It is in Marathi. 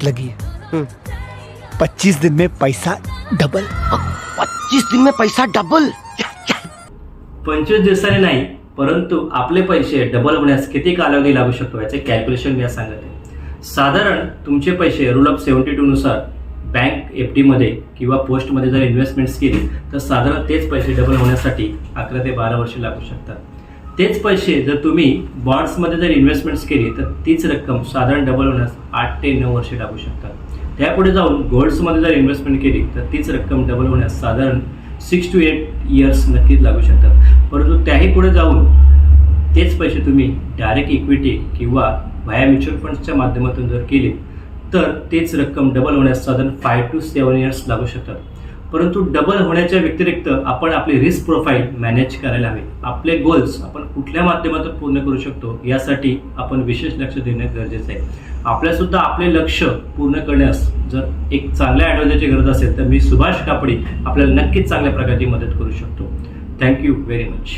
लगी है। 25 दिन में पैसा डबल। 25 दिन में पैसा डबल? 25 दिवसांनी नाही, परंतु आपले पैसे डबल होण्यास किती कालावधी लागू शकतो याचे कॅल्क्युलेशन मी सांगत आहे। साधारण तुमचे पैसे रूल ऑफ 72 नुसार बँक FD मध्ये किंवा पोस्टमध्ये जर इन्व्हेस्टमेंट्स केली तर साधारण तेच पैसे डबल होण्यासाठी 11 ते 12 वर्षे लागू शकतात। तेच पैसे जर तुम्ही बॉन्ड्समध्ये जर इन्व्हेस्टमेंट्स केली तर तीच रक्कम साधारण डबल होण्यास 8 ते 9 वर्षे लागू शकतात। त्यापुढे जाऊन गोल्ड्समध्ये जर इन्व्हेस्टमेंट केली तर तीच रक्कम डबल होण्यास साधारण 6 to 8 इयर्स नक्कीच लागू शकतात। परंतु त्याही पुढे जाऊन तेच पैसे तुम्ही डायरेक्ट इक्विटी किंवा व्हाया म्युच्युअल फंड्सच्या माध्यमातून जर केले तर तेच रक्कम डबल होण्यास साधारण 5 to 7 इयर्स लागू शकतात। परंतु डबल होण्याच्या व्यतिरिक्त आपण आपली रिस्क प्रोफाईल मॅनेज करायला हवे। आपले गोल्स आपण कुठल्या माध्यमातून पूर्ण करू शकतो यासाठी आपण विशेष लक्ष देणे गरजेचे आहे। आपल्याला सुद्धा आपले लक्ष पूर्ण करण्यास जर एक चांगल्या ॲडवायझरची गरज असेल तर मी सुभाष कापडी आपल्याला नक्कीच चांगल्या प्रकारची मदत करू शकतो। Thank you very much.